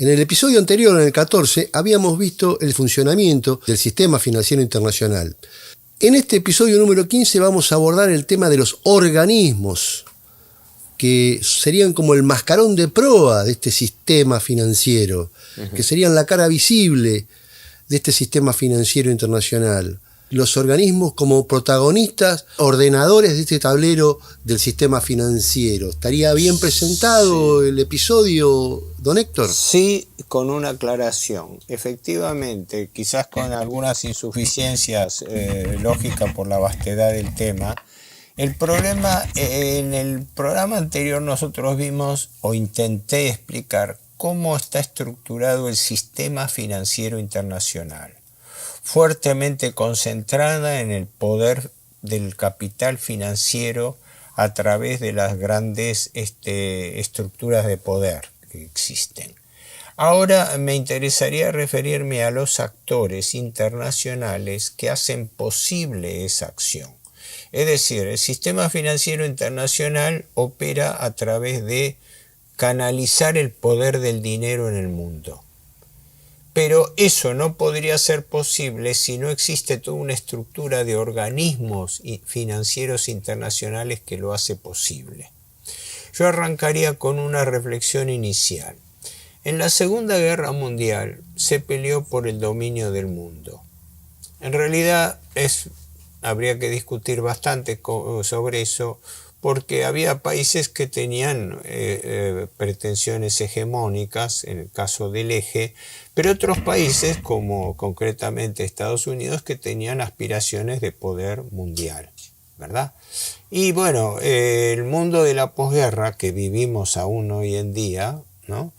En el episodio anterior, en el 14, habíamos visto el funcionamiento del sistema financiero internacional. En este episodio número 15 vamos a abordar el tema de los organismos, que serían como el mascarón de proa de este sistema financiero, que serían la cara visible de este sistema financiero internacional. Los organismos como protagonistas, ordenadores de este tablero del sistema financiero. ¿Estaría bien presentado el episodio, don Héctor? Sí, con una aclaración. Efectivamente, quizás con algunas insuficiencias lógicas por la vastedad del tema. El problema, en el programa anterior nosotros vimos, o intenté explicar, cómo está estructurado el sistema financiero internacional, fuertemente concentrada en el poder del capital financiero a través de las grandes estructuras de poder que existen. Ahora me interesaría referirme a los actores internacionales que hacen posible esa acción. Es decir, el sistema financiero internacional opera a través de canalizar el poder del dinero en el mundo. Pero eso no podría ser posible si no existe toda una estructura de organismos financieros internacionales que lo hace posible. Yo arrancaría con una reflexión inicial. En la Segunda Guerra Mundial se peleó por el dominio del mundo. En realidad habría que discutir bastante sobre eso, porque había países que tenían pretensiones hegemónicas, en el caso del eje, pero otros países, como concretamente Estados Unidos, que tenían aspiraciones de poder mundial, ¿verdad? Y bueno, el mundo de la posguerra que vivimos aún hoy en día, ¿no?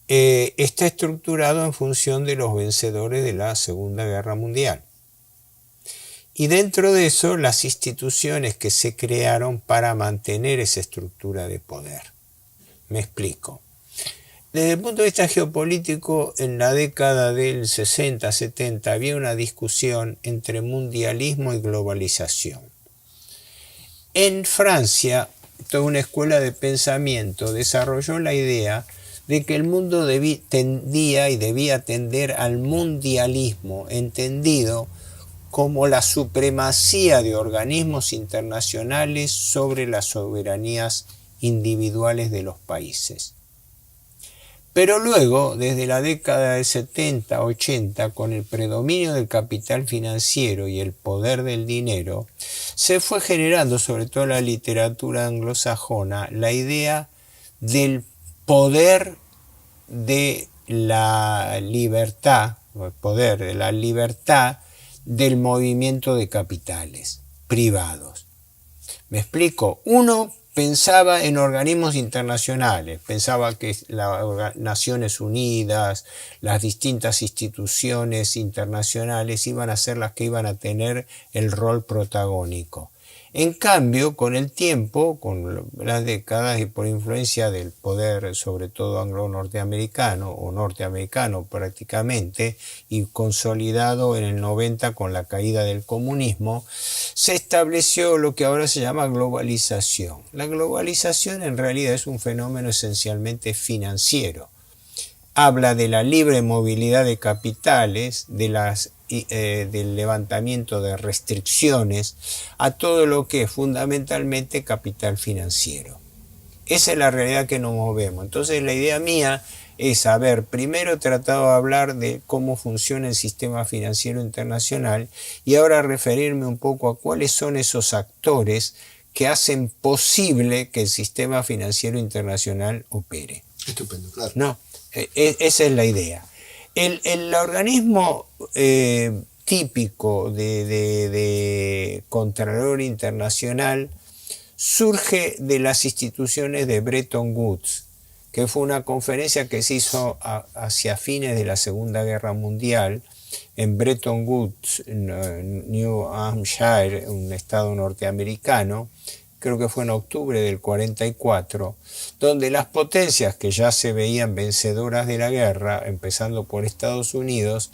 Está estructurado en función de los vencedores de la Segunda Guerra Mundial. Y dentro de eso, las instituciones que se crearon para mantener esa estructura de poder. Me explico. Desde el punto de vista geopolítico, en la década del 60-70 había una discusión entre mundialismo y globalización. En Francia, toda una escuela de pensamiento desarrolló la idea de que el mundo tendía y debía tender al mundialismo, entendido como la supremacía de organismos internacionales sobre las soberanías individuales de los países. Pero luego, desde la década de 70-80, con el predominio del capital financiero y el poder del dinero, se fue generando, sobre todo en la literatura anglosajona, la idea del poder de la libertad, el poder de la libertad del movimiento de capitales privados. ¿Me explico? Uno pensaba en organismos internacionales, pensaba que las Naciones Unidas, las distintas instituciones internacionales iban a ser las que iban a tener el rol protagónico. En cambio, con el tiempo, con las décadas y por influencia del poder, sobre todo anglo-norteamericano o norteamericano prácticamente, y consolidado en el 90 con la caída del comunismo, se estableció lo que ahora se llama globalización. La globalización en realidad es un fenómeno esencialmente financiero. Habla de la libre movilidad de capitales, del levantamiento de restricciones a todo lo que es fundamentalmente capital financiero. Esa es la realidad que nos movemos. Entonces la idea mía es primero he tratado de hablar de cómo funciona el sistema financiero internacional y ahora referirme un poco a cuáles son esos actores que hacen posible que el sistema financiero internacional opere. Estupendo, claro. No, esa es la idea. El organismo típico de Contralor Internacional surge de las instituciones de Bretton Woods, que fue una conferencia que se hizo hacia fines de la Segunda Guerra Mundial en Bretton Woods, New Hampshire, un estado norteamericano. Creo que fue en octubre del 44, donde las potencias que ya se veían vencedoras de la guerra, empezando por Estados Unidos,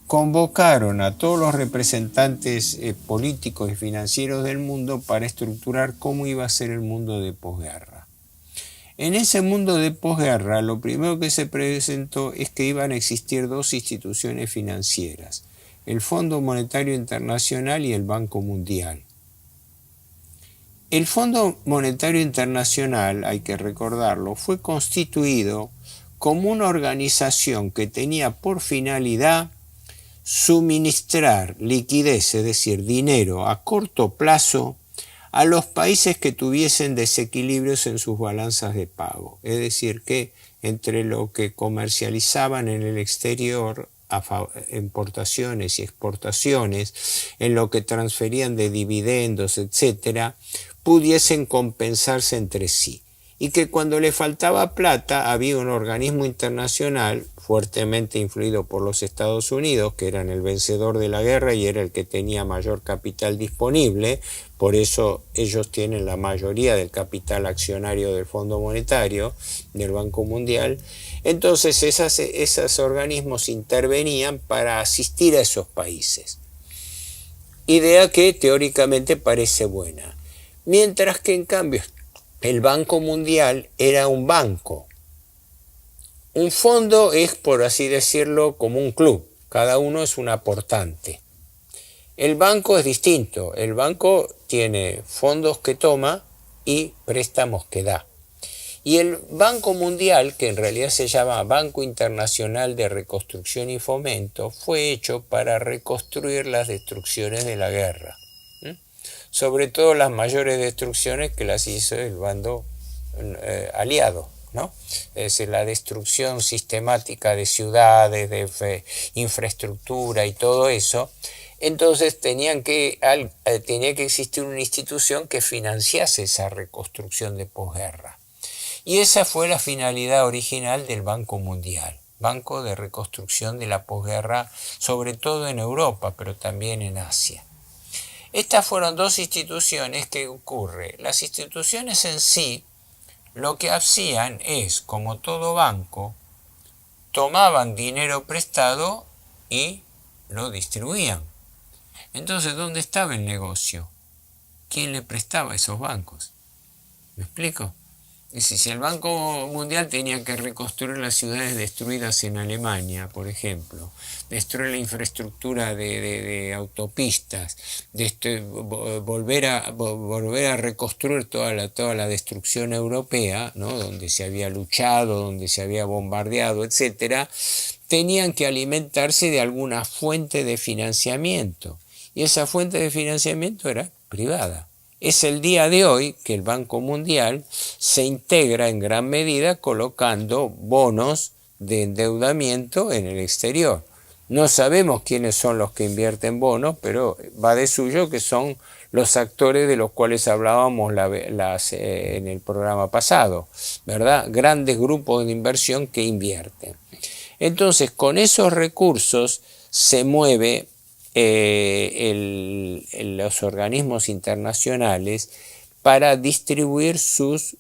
convocaron a todos los representantes políticos y financieros del mundo para estructurar cómo iba a ser el mundo de posguerra. En ese mundo de posguerra, lo primero que se presentó es que iban a existir dos instituciones financieras, el Fondo Monetario Internacional y el Banco Mundial. El Fondo Monetario Internacional, hay que recordarlo, fue constituido como una organización que tenía por finalidad suministrar liquidez, es decir, dinero a corto plazo, a los países que tuviesen desequilibrios en sus balanzas de pago. Es decir, que entre lo que comercializaban en el exterior, importaciones y exportaciones, en lo que transferían de dividendos, etc., pudiesen compensarse entre sí. Y que cuando le faltaba plata había un organismo internacional fuertemente influido por los Estados Unidos, que eran el vencedor de la guerra y era el que tenía mayor capital disponible, por eso ellos tienen la mayoría del capital accionario del Fondo Monetario, del Banco Mundial. Entonces esos organismos intervenían para asistir a esos países. Idea que teóricamente parece buena. Mientras que en cambio el Banco Mundial era un banco. Un fondo es, por así decirlo, como un club. Cada uno es un aportante. El banco es distinto. El banco tiene fondos que toma y préstamos que da. Y el Banco Mundial, que en realidad se llama Banco Internacional de Reconstrucción y Fomento, fue hecho para reconstruir las destrucciones de la guerra. Sobre todo las destrucciones que las hizo el bando aliado, ¿no? Es decir, la destrucción sistemática de ciudades, de infraestructura y todo eso. Entonces tenía que existir una institución que financiase esa reconstrucción de posguerra. Y esa fue la finalidad original del Banco Mundial, Banco de Reconstrucción de la Posguerra, sobre todo en Europa, pero también en Asia. Estas fueron dos instituciones que ocurre. Las instituciones en sí lo que hacían es, como todo banco, tomaban dinero prestado y lo distribuían. Entonces, ¿dónde estaba el negocio? ¿Quién le prestaba a esos bancos? ¿Me explico? Es decir, si el Banco Mundial tenía que reconstruir las ciudades destruidas en Alemania, por ejemplo, destruir la infraestructura de autopistas, volver a reconstruir toda la destrucción europea, ¿no? Donde se había luchado, donde se había bombardeado, etc., tenían que alimentarse de alguna fuente de financiamiento. Y esa fuente de financiamiento era privada. Es el día de hoy que el Banco Mundial se integra en gran medida colocando bonos de endeudamiento en el exterior. No sabemos quiénes son los que invierten bonos, pero va de suyo que son los actores de los cuales hablábamos en el programa pasado, ¿verdad? Grandes grupos de inversión que invierten. Entonces, con esos recursos se mueve los organismos internacionales para distribuir sus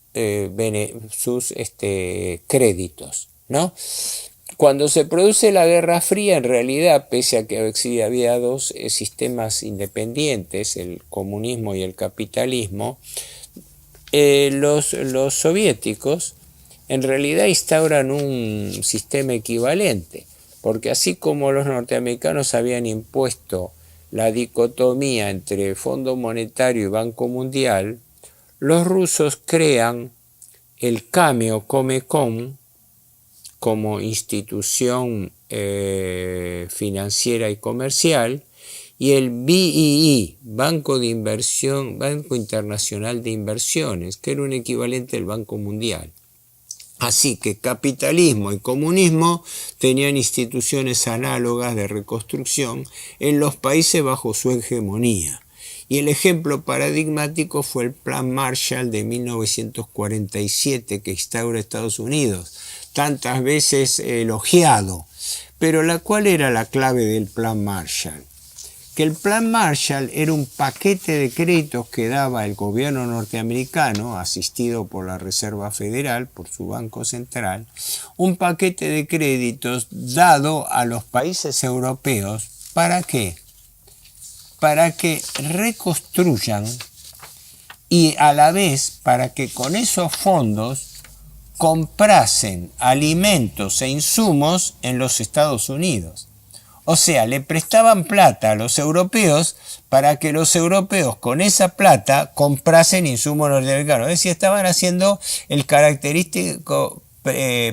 créditos, ¿no? Cuando se produce la Guerra Fría, en realidad, pese a que había dos sistemas independientes, el comunismo y el capitalismo, los soviéticos en realidad instauran un sistema equivalente. Porque así como los norteamericanos habían impuesto la dicotomía entre Fondo Monetario y Banco Mundial, los rusos crean el Kameo-Comecon como institución financiera y comercial y el BII, Banco Internacional de Inversiones, que era un equivalente al Banco Mundial. Así que capitalismo y comunismo tenían instituciones análogas de reconstrucción en los países bajo su hegemonía. Y el ejemplo paradigmático fue el Plan Marshall de 1947 que instaura Estados Unidos, tantas veces elogiado. Pero ¿cuál era la clave del Plan Marshall? Que el Plan Marshall era un paquete de créditos que daba el gobierno norteamericano, asistido por la Reserva Federal, por su Banco Central, un paquete de créditos dado a los países europeos. ¿Para qué? Para que reconstruyan y a la vez para que con esos fondos comprasen alimentos e insumos en los Estados Unidos. O sea, le prestaban plata a los europeos para que los europeos con esa plata comprasen insumos norteamericanos. Es decir, estaban haciendo el característico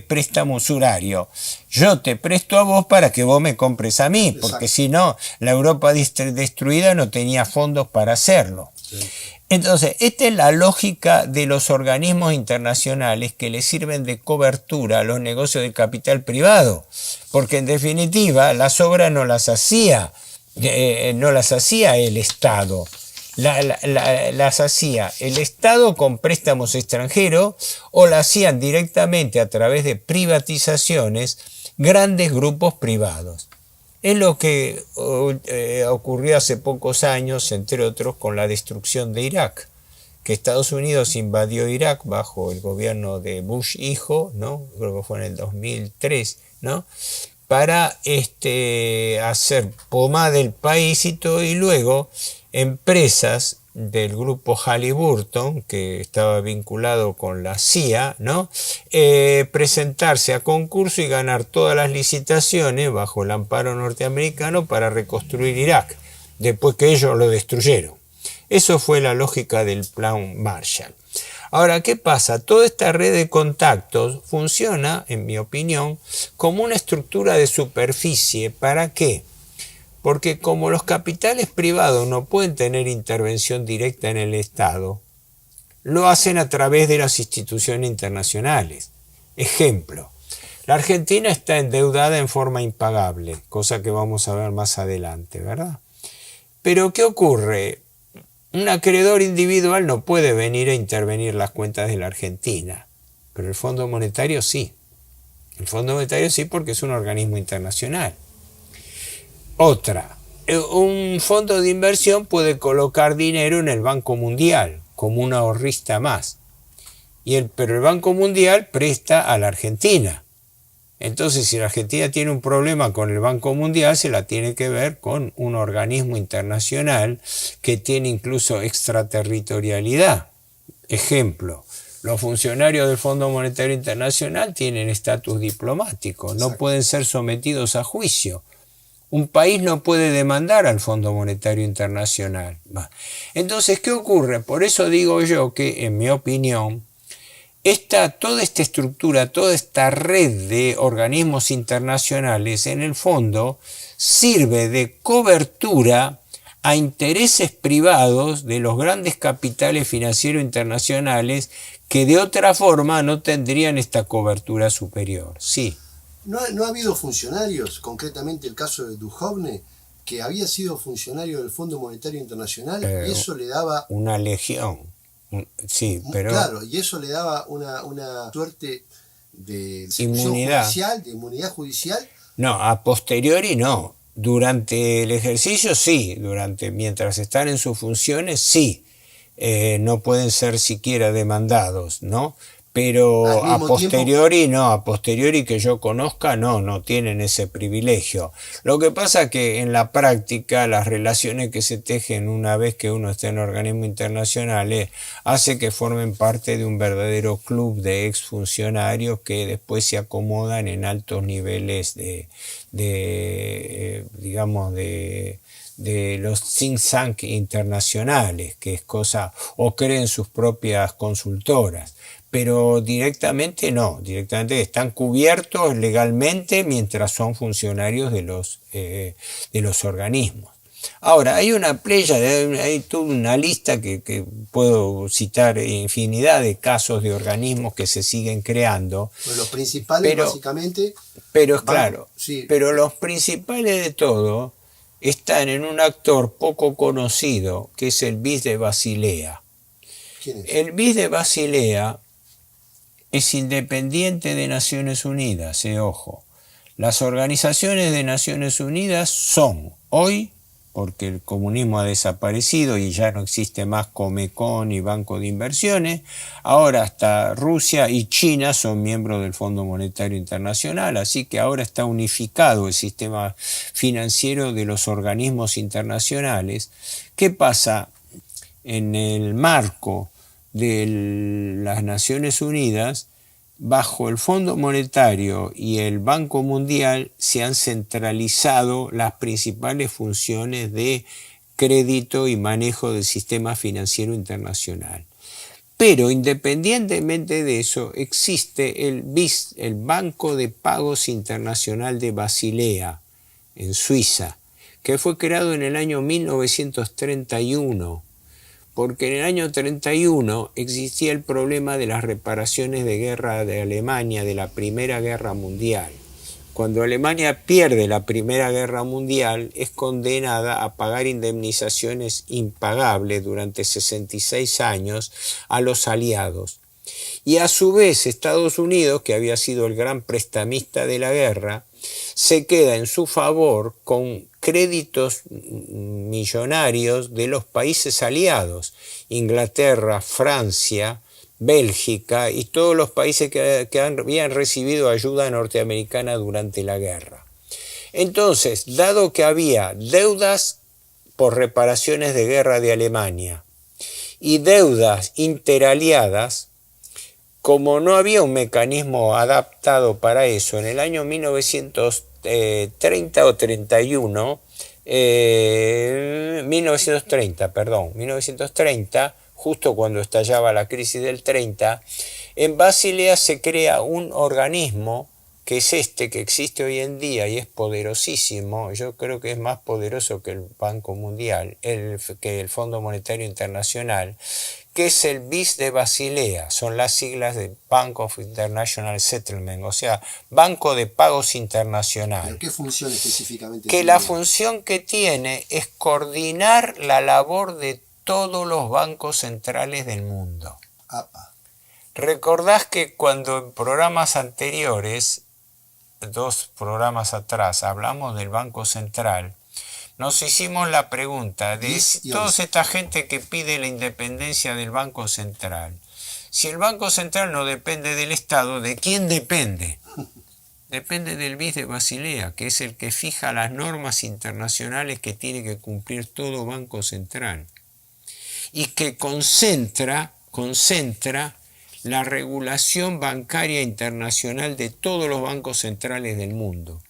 préstamo usurario. Yo te presto a vos para que vos me compres a mí, porque si no, la Europa destruida no tenía fondos para hacerlo. Sí. Entonces, esta es la lógica de los organismos internacionales que le sirven de cobertura a los negocios del capital privado, porque en definitiva las obras no las hacía el Estado, las hacía el Estado con préstamos extranjeros o las hacían directamente a través de privatizaciones grandes grupos privados. Es lo que ocurrió hace pocos años, entre otros, con la destrucción de Irak, que Estados Unidos invadió Irak bajo el gobierno de Bush hijo, ¿no? Creo que fue en el 2003, ¿no? Para hacer pomada del país y todo, y luego empresas del grupo Halliburton, que estaba vinculado con la CIA, ¿no? Presentarse a concurso y ganar todas las licitaciones bajo el amparo norteamericano para reconstruir Irak, después que ellos lo destruyeron. Eso fue la lógica del plan Marshall. Ahora, ¿qué pasa? Toda esta red de contactos funciona, en mi opinión, como una estructura de superficie. ¿Para qué? Porque como los capitales privados no pueden tener intervención directa en el Estado, lo hacen a través de las instituciones internacionales. Ejemplo, la Argentina está endeudada en forma impagable, cosa que vamos a ver más adelante, ¿verdad? Pero ¿qué ocurre? Un acreedor individual no puede venir a intervenir las cuentas de la Argentina, pero el Fondo Monetario sí. El Fondo Monetario sí, porque es un organismo internacional. Otra, un fondo de inversión puede colocar dinero en el Banco Mundial como un ahorrista más, pero el Banco Mundial presta a la Argentina. Entonces, si la Argentina tiene un problema con el Banco Mundial, se la tiene que ver con un organismo internacional que tiene incluso extraterritorialidad. Ejemplo, los funcionarios del Fondo Monetario Internacional tienen estatus diplomático, no pueden ser sometidos a juicio. Un país no puede demandar al Fondo Monetario Internacional. Entonces, ¿qué ocurre? Por eso digo yo que, en mi opinión, toda esta estructura, toda esta red de organismos internacionales, en el fondo, sirve de cobertura a intereses privados de los grandes capitales financieros internacionales que de otra forma no tendrían esta cobertura superior. Sí. ¿No ha habido funcionarios, concretamente el caso de Duhovne, que había sido funcionario del Fondo Monetario Internacional y eso le daba... Una legión. Sí, pero... Claro, y eso le daba una suerte de inmunidad judicial. No, a posteriori no. Durante el ejercicio sí, mientras están en sus funciones sí. No pueden ser siquiera demandados, ¿no? Pero a posteriori no, a posteriori que yo conozca no tienen ese privilegio. Lo que pasa es que en la práctica las relaciones que se tejen una vez que uno está en organismos internacionales hace que formen parte de un verdadero club de exfuncionarios que después se acomodan en altos niveles de los think tank internacionales, que es cosa, o creen sus propias consultoras. Pero directamente no, directamente están cubiertos legalmente mientras son funcionarios de los organismos. Ahora, hay una playa, hay toda una lista que puedo citar infinidad de casos de organismos que se siguen creando. Bueno, los principales básicamente... Pero claro, sí. Pero los principales de todo están en un actor poco conocido, que es el BIS de Basilea. ¿Quién es? El BIS de Basilea es independiente de Naciones Unidas, ojo. Las organizaciones de Naciones Unidas son hoy, porque el comunismo ha desaparecido y ya no existe más Comecon y Banco de Inversiones, ahora hasta Rusia y China son miembros del Fondo Monetario Internacional, así que ahora está unificado el sistema financiero de los organismos internacionales. ¿Qué pasa? En el marco de las Naciones Unidas, bajo el Fondo Monetario y el Banco Mundial se han centralizado las principales funciones de crédito y manejo del sistema financiero internacional. Pero independientemente de eso, existe el BIS, el Banco de Pagos Internacional de Basilea, en Suiza, que fue creado en el año 1931, porque en el año 31 existía el problema de las reparaciones de guerra de Alemania, de la Primera Guerra Mundial. Cuando Alemania pierde la Primera Guerra Mundial, es condenada a pagar indemnizaciones impagables durante 66 años a los aliados. Y a su vez Estados Unidos, que había sido el gran prestamista de la guerra, se queda en su favor con créditos millonarios de los países aliados, Inglaterra, Francia, Bélgica y todos los países que habían recibido ayuda norteamericana durante la guerra. Entonces, dado que había deudas por reparaciones de guerra de Alemania y deudas interaliadas, como no había un mecanismo adaptado para eso, en el año 1930 o 31, 1930, justo cuando estallaba la crisis del 30, en Basilea se crea un organismo que es este que existe hoy en día y es poderosísimo. Yo creo que es más poderoso que el Banco Mundial, que el Fondo Monetario Internacional, que es el BIS de Basilea, son las siglas de Bank of International Settlement, o sea, Banco de Pagos Internacional. ¿Pero qué función específicamente que tiene? La función que tiene es coordinar la labor de todos los bancos centrales del mundo. Apa. Recordás que cuando en programas anteriores, 2 programas atrás, hablamos del Banco Central, nos hicimos la pregunta de toda esta gente que pide la independencia del Banco Central. Si el Banco Central no depende del Estado, ¿de quién depende? Depende del BIS de Basilea, que es el que fija las normas internacionales que tiene que cumplir todo Banco Central y que concentra la regulación bancaria internacional de todos los bancos centrales del mundo,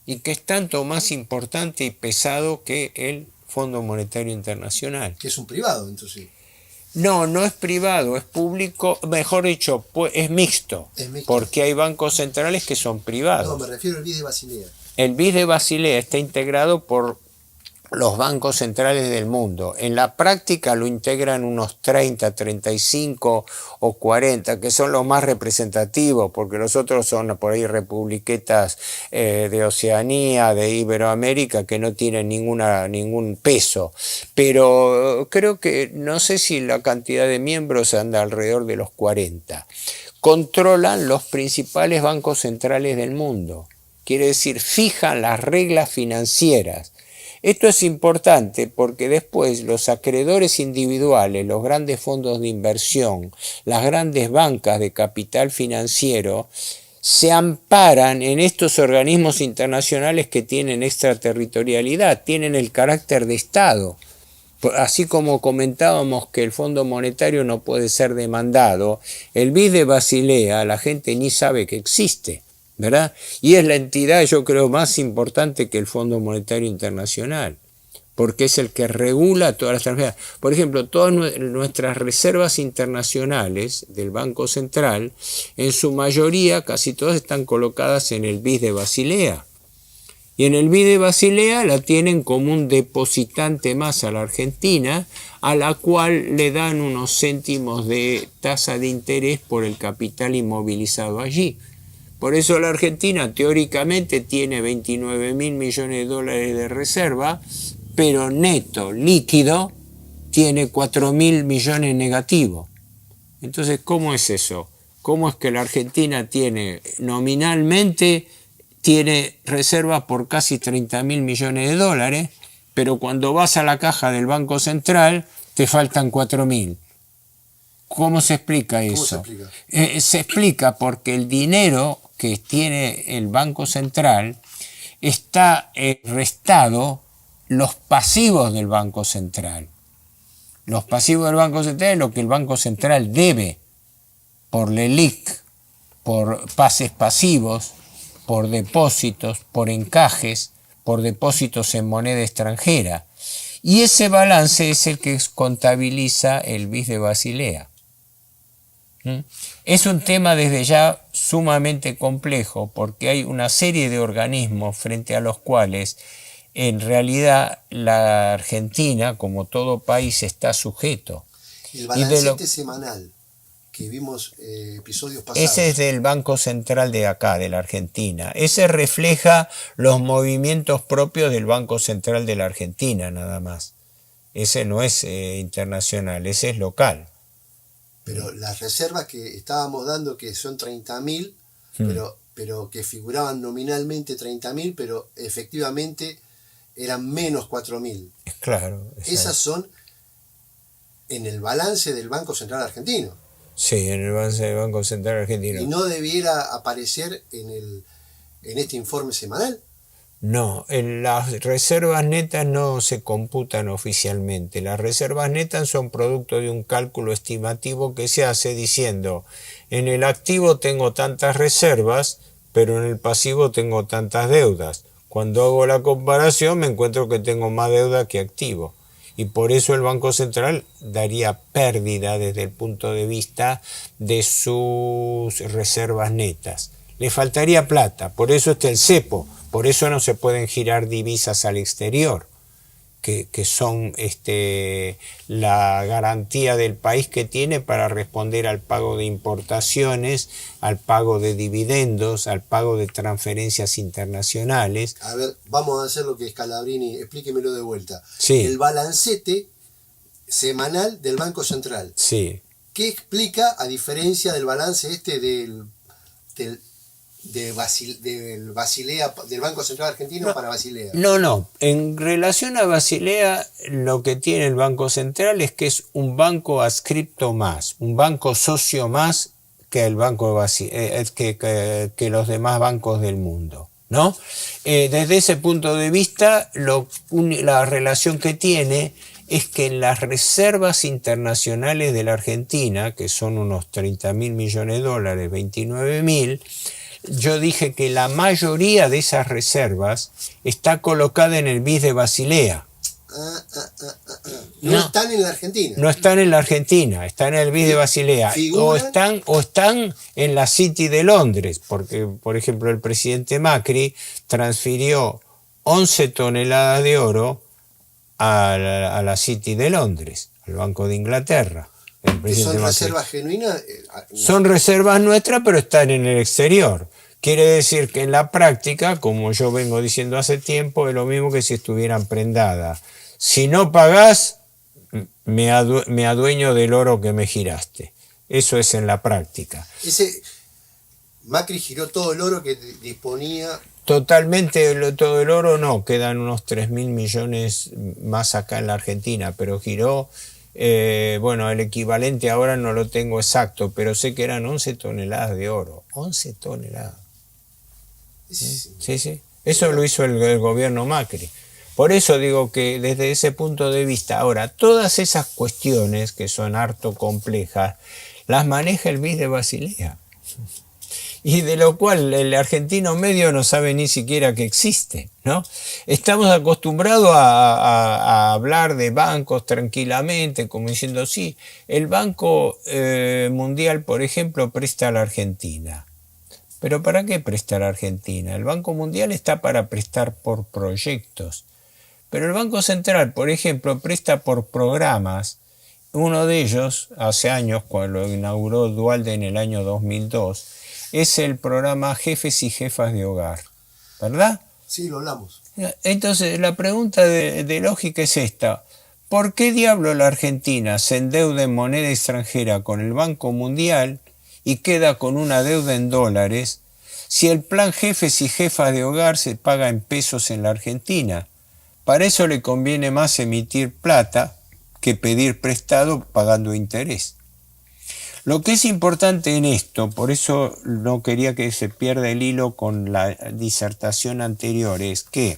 y que es tanto más importante y pesado que el Fondo Monetario Internacional. Que es un privado, entonces. No, no es privado, es público, mejor dicho, es mixto, porque hay bancos centrales que son privados. No, me refiero al BIS de Basilea. El BIS de Basilea está integrado por los bancos centrales del mundo. En la práctica lo integran unos 30, 35 o 40, que son los más representativos, porque los otros son por ahí republiquetas de Oceanía, de Iberoamérica, que no tienen ningún peso. Pero creo que, no sé si la cantidad de miembros anda alrededor de los 40. Controlan los principales bancos centrales del mundo. Quiere decir, fijan las reglas financieras. Esto es importante porque después los acreedores individuales, los grandes fondos de inversión, las grandes bancas de capital financiero, se amparan en estos organismos internacionales que tienen extraterritorialidad, tienen el carácter de Estado. Así como comentábamos que el Fondo Monetario no puede ser demandado, el BIS de Basilea la gente ni sabe que existe, ¿verdad? Y es la entidad, yo creo, más importante que el Fondo Monetario Internacional, porque es el que regula todas las transferencias. Por ejemplo, todas nuestras reservas internacionales del Banco Central, en su mayoría, casi todas están colocadas en el BIS de Basilea. Y en el BIS de Basilea la tienen como un depositante más a la Argentina, a la cual le dan unos céntimos de tasa de interés por el capital inmovilizado allí. Por eso la Argentina teóricamente tiene 29.000 millones de dólares de reserva, pero neto, líquido, tiene 4.000 millones negativo. Entonces, ¿cómo es eso? ¿Cómo es que la Argentina nominalmente tiene reservas por casi 30.000 millones de dólares, pero cuando vas a la caja del Banco Central te faltan 4.000? ¿Cómo se explica eso? ¿Cómo se explica? Se explica porque el dinero que tiene el Banco Central está restado los pasivos del Banco Central. Los pasivos del Banco Central es lo que el Banco Central debe. por LELIQ, por pases pasivos, por depósitos, por encajes, por depósitos en moneda extranjera. Y ese balance es el que contabiliza el BIS de Basilea. Es un tema desde ya sumamente complejo porque hay una serie de organismos frente a los cuales en realidad la Argentina, como todo país, está sujeto. El balancete semanal que vimos episodios pasados. Ese es del Banco Central de acá, de la Argentina. Ese refleja los movimientos propios del Banco Central de la Argentina, nada más. Ese no es internacional, ese es local. Pero las reservas que estábamos dando, que son 30.000, pero que figuraban nominalmente 30.000, pero efectivamente eran menos 4.000. Claro. Esas son en el balance del Banco Central Argentino. Sí, en el balance del Banco Central Argentino. ¿Y no debiera aparecer en este informe semanal? No, las reservas netas no se computan oficialmente. Las reservas netas son producto de un cálculo estimativo que se hace diciendo, en el activo tengo tantas reservas, pero en el pasivo tengo tantas deudas. Cuando hago la comparación me encuentro que tengo más deuda que activo. Y por eso el Banco Central daría pérdida desde el punto de vista de sus reservas netas. Le faltaría plata, por eso está el cepo, por eso no se pueden girar divisas al exterior, que son la garantía del país que tiene para responder al pago de importaciones, al pago de dividendos, al pago de transferencias internacionales. A ver, vamos a hacer lo que Scalabrini, explíquemelo de vuelta. Sí. El balancete semanal del Banco Central. Sí. ¿Qué explica, a diferencia del balance del Basilea, del Banco Central Argentino para Basilea? No. En relación a Basilea, lo que tiene el Banco Central es que es un banco adscripto más, un banco socio más que el banco que los demás bancos del mundo, ¿no? Desde ese punto de vista, la relación que tiene es que en las reservas internacionales de la Argentina, que son unos 30.000 millones de dólares, 29.000, yo dije que la mayoría de esas reservas está colocada en el BIS de Basilea. No están en la Argentina. No están en la Argentina, están en el BIS de Basilea. O están en la City de Londres, porque, por ejemplo, el presidente Macri transfirió 11 toneladas de oro a la City de Londres, al Banco de Inglaterra. ¿Son reservas genuinas? Son reservas nuestras, pero están en el exterior. Quiere decir que en la práctica, como yo vengo diciendo hace tiempo, es lo mismo que si estuvieran prendadas. Si no pagás, me adueño del oro que me giraste. Eso es en la práctica. Macri giró todo el oro que disponía. Totalmente todo el oro no, quedan unos 3.000 millones más acá en la Argentina, pero giró, el equivalente ahora no lo tengo exacto, pero sé que eran 11 toneladas de oro. 11 toneladas. Sí. Eso lo hizo el gobierno Macri. Por eso digo que desde ese punto de vista, ahora, todas esas cuestiones que son harto complejas, las maneja el BIS de Basilea. Y de lo cual el argentino medio no sabe ni siquiera que existe, ¿no? Estamos acostumbrados a hablar de bancos tranquilamente, como diciendo, sí, el Banco Mundial, por ejemplo, presta a la Argentina. ¿Pero para qué presta a la Argentina? El Banco Mundial está para prestar por proyectos. Pero el Banco Central, por ejemplo, presta por programas. Uno de ellos, hace años, cuando lo inauguró Duhalde en el año 2002, es el programa Jefes y Jefas de Hogar, ¿verdad? Sí, lo hablamos. Entonces, la pregunta de lógica es esta. ¿Por qué diablo la Argentina se endeuda en moneda extranjera con el Banco Mundial y queda con una deuda en dólares si el plan Jefes y Jefas de Hogar se paga en pesos en la Argentina? Para eso le conviene más emitir plata que pedir prestado pagando interés. Lo que es importante en esto, por eso no quería que se pierda el hilo con la disertación anterior, es que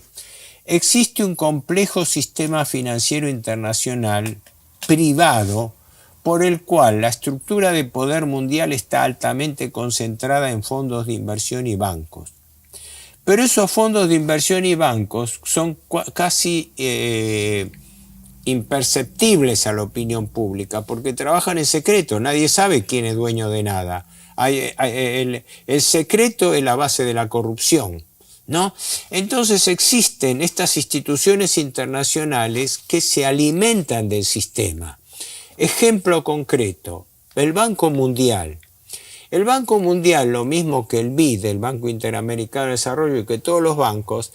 existe un complejo sistema financiero internacional privado por el cual la estructura de poder mundial está altamente concentrada en fondos de inversión y bancos. Pero esos fondos de inversión y bancos son casi imperceptibles a la opinión pública porque trabajan en secreto, nadie sabe quién es dueño de nada. El secreto es la base de la corrupción, ¿no? Entonces existen estas instituciones internacionales que se alimentan del sistema. Ejemplo concreto, el Banco Mundial. El Banco Mundial, lo mismo que el BID, el Banco Interamericano de Desarrollo, y que todos los bancos,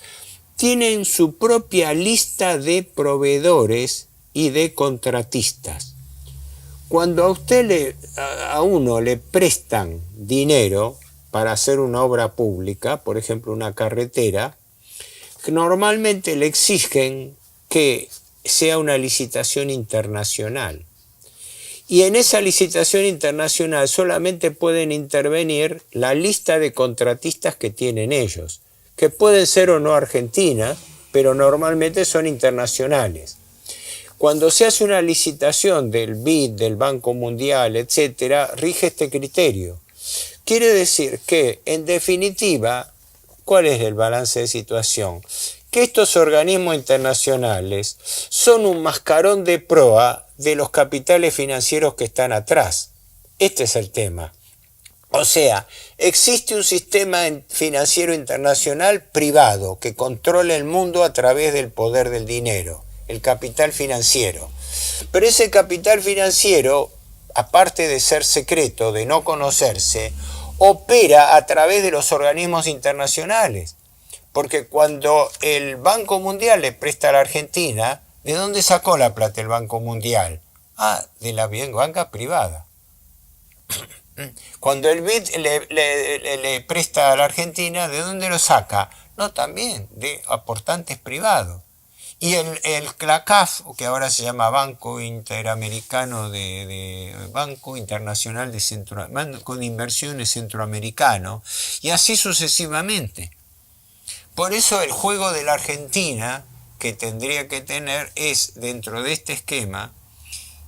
tienen su propia lista de proveedores y de contratistas. Cuando a uno le prestan dinero para hacer una obra pública, por ejemplo una carretera, normalmente le exigen que sea una licitación internacional. Y en esa licitación internacional solamente pueden intervenir la lista de contratistas que tienen ellos, que pueden ser o no argentinas, pero normalmente son internacionales. Cuando se hace una licitación del BID, del Banco Mundial, etc., rige este criterio. Quiere decir que, en definitiva, ¿cuál es el balance de situación? Que estos organismos internacionales son un mascarón de proa de los capitales financieros que están atrás. Este es el tema. O sea, existe un sistema financiero internacional privado que controla el mundo a través del poder del dinero, el capital financiero. Pero ese capital financiero, aparte de ser secreto, de no conocerse, opera a través de los organismos internacionales. Porque cuando el Banco Mundial le presta a la Argentina, ¿de dónde sacó la plata el Banco Mundial? De la banca privada. Cuando el BID le presta a la Argentina, ¿de dónde lo saca? No, también de aportantes privados. Y el CLACAF, que ahora se llama Banco Interamericano Banco Internacional de Banco de Inversiones Centroamericano, y así sucesivamente. Por eso el juego de la Argentina que tendría que tener es, dentro de este esquema,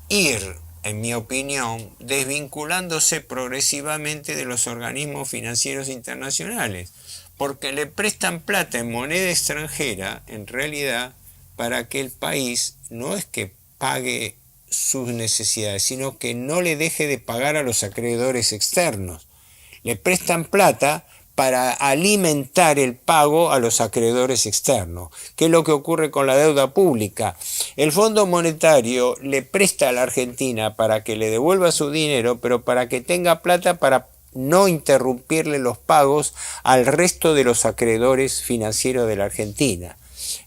ir, en mi opinión, desvinculándose progresivamente de los organismos financieros internacionales, porque le prestan plata en moneda extranjera, en realidad, para que el país no es que pague sus necesidades, sino que no le deje de pagar a los acreedores externos. Le prestan plata para alimentar el pago a los acreedores externos. ¿Qué es lo que ocurre con la deuda pública? El Fondo Monetario le presta a la Argentina para que le devuelva su dinero, pero para que tenga plata para no interrumpirle los pagos al resto de los acreedores financieros de la Argentina.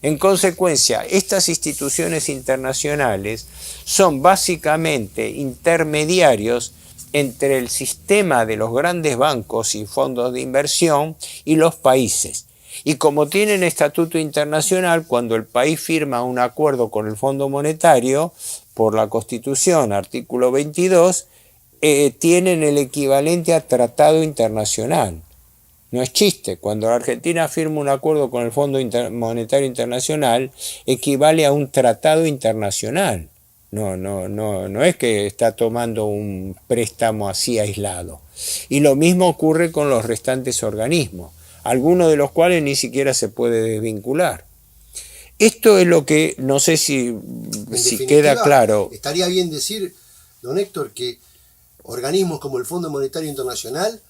En consecuencia, estas instituciones internacionales son básicamente intermediarios entre el sistema de los grandes bancos y fondos de inversión y los países. Y como tienen estatuto internacional, cuando el país firma un acuerdo con el Fondo Monetario, por la Constitución, artículo 22, tienen el equivalente a tratado internacional. No es chiste, cuando la Argentina firma un acuerdo con el Fondo Monetario Internacional, equivale a un tratado internacional. No es que está tomando un préstamo así aislado. Y lo mismo ocurre con los restantes organismos, algunos de los cuales ni siquiera se puede desvincular. Esto es lo que, no sé si queda claro. Estaría bien decir, don Héctor, que organismos como el Fondo Monetario Internacional,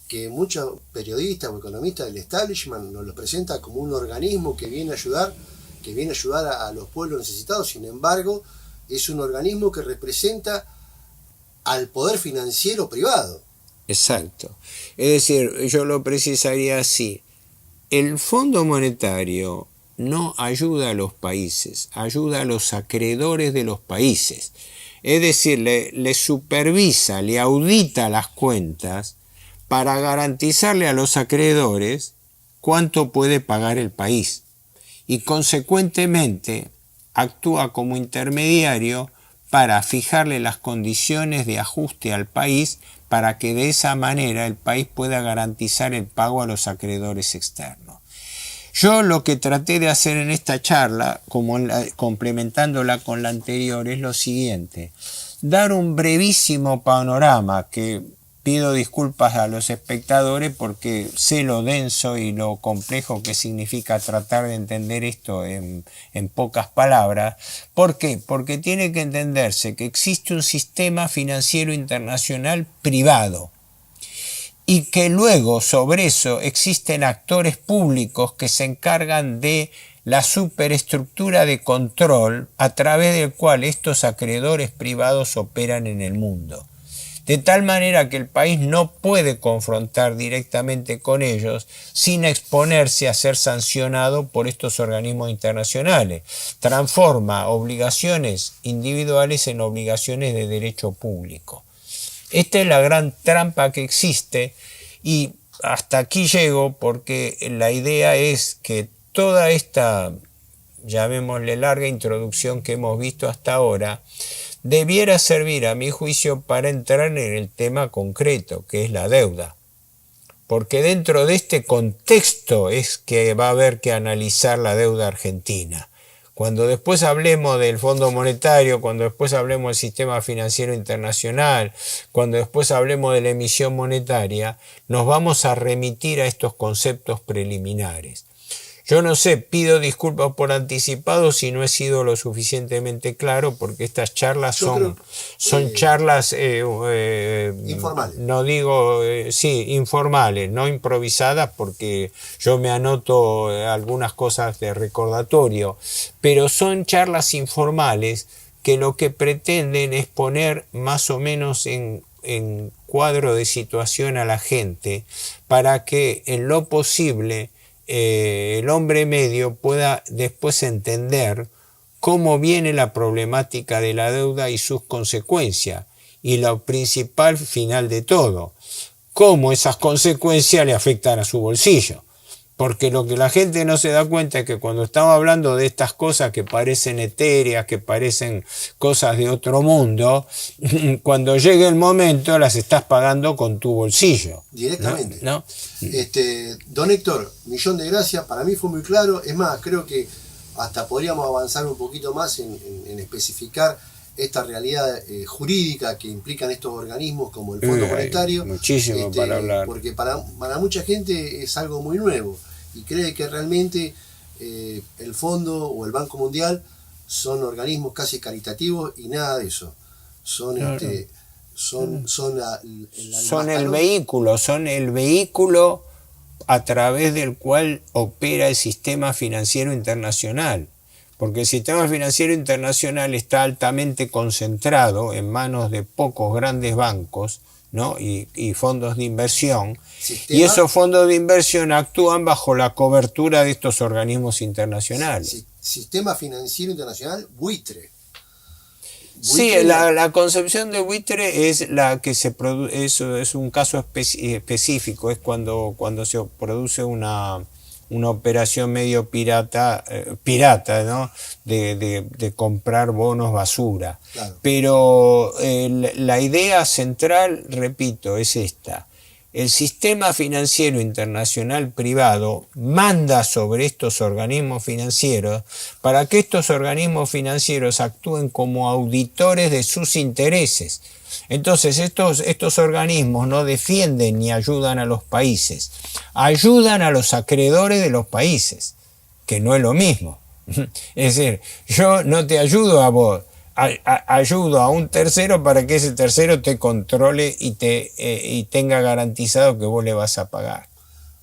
que muchos periodistas o economistas del establishment nos lo presentan como un organismo que viene a ayudar a los pueblos necesitados. Sin embargo, es un organismo que representa al poder financiero privado. Exacto. Es decir, yo lo precisaría así. El Fondo Monetario no ayuda a los países, ayuda a los acreedores de los países. Es decir, le supervisa, le audita las cuentas para garantizarle a los acreedores cuánto puede pagar el país. Y consecuentemente actúa como intermediario para fijarle las condiciones de ajuste al país para que de esa manera el país pueda garantizar el pago a los acreedores externos. Yo lo que traté de hacer en esta charla, complementándola con la anterior, es lo siguiente. dar un brevísimo panorama, que pido disculpas a los espectadores porque sé lo denso y lo complejo que significa tratar de entender esto en pocas palabras. ¿Por qué? Porque tiene que entenderse que existe un sistema financiero internacional privado y que luego sobre eso existen actores públicos que se encargan de la superestructura de control a través del cual estos acreedores privados operan en el mundo. De tal manera que el país no puede confrontar directamente con ellos sin exponerse a ser sancionado por estos organismos internacionales. Transforma obligaciones individuales en obligaciones de derecho público. Esta es la gran trampa que existe y hasta aquí llego porque la idea es que toda esta, llamémosle, larga introducción que hemos visto hasta ahora debiera servir, a mi juicio, para entrar en el tema concreto, que es la deuda. Porque dentro de este contexto es que va a haber que analizar la deuda argentina. Cuando después hablemos del Fondo Monetario, cuando después hablemos del sistema financiero internacional, cuando después hablemos de la emisión monetaria, nos vamos a remitir a estos conceptos preliminares. Yo no sé, pido disculpas por anticipado si no he sido lo suficientemente claro, porque estas charlas son charlas informales. No digo, sí, informales, no improvisadas, porque yo me anoto algunas cosas de recordatorio, pero son charlas informales que lo que pretenden es poner más o menos en cuadro de situación a la gente para que en lo posible el hombre medio pueda después entender cómo viene la problemática de la deuda y sus consecuencias, y lo principal final de todo, cómo esas consecuencias le afectan a su bolsillo. Porque lo que la gente no se da cuenta es que cuando estamos hablando de estas cosas que parecen etéreas, que parecen cosas de otro mundo, cuando llegue el momento las estás pagando con tu bolsillo. Directamente. ¿No? Don Héctor, millón de gracias. Para mí fue muy claro. Es más, creo que hasta podríamos avanzar un poquito más en especificar esta realidad jurídica que implican estos organismos como el Fondo Monetario. Muchísimo para hablar. Porque para mucha gente es algo muy nuevo y cree que realmente el Fondo o el Banco Mundial son organismos casi caritativos y nada de eso. Son el vehículo a través del cual opera el sistema financiero internacional. Porque el sistema financiero internacional está altamente concentrado en manos de pocos grandes bancos, ¿no? y fondos de inversión, y esos fondos de inversión actúan bajo la cobertura de estos organismos internacionales. Sistema financiero internacional buitre. Sí, la concepción de buitre es la que se produce, eso es un caso específico, es cuando se produce una operación medio pirata, ¿no? de comprar bonos basura. Claro. Pero la idea central, repito, es esta. El sistema financiero internacional privado manda sobre estos organismos financieros para que estos organismos financieros actúen como auditores de sus intereses. Entonces estos organismos no defienden ni ayudan a los países, ayudan a los acreedores de los países, que no es lo mismo. Es decir, yo no te ayudo a vos, ayudo a un tercero para que ese tercero te controle y tenga garantizado que vos le vas a pagar.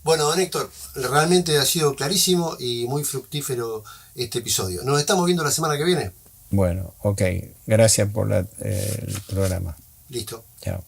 Bueno, don Héctor, realmente ha sido clarísimo y muy fructífero este episodio. Nos estamos viendo la semana que viene. Bueno, ok. Gracias por el programa. Listo. Chao.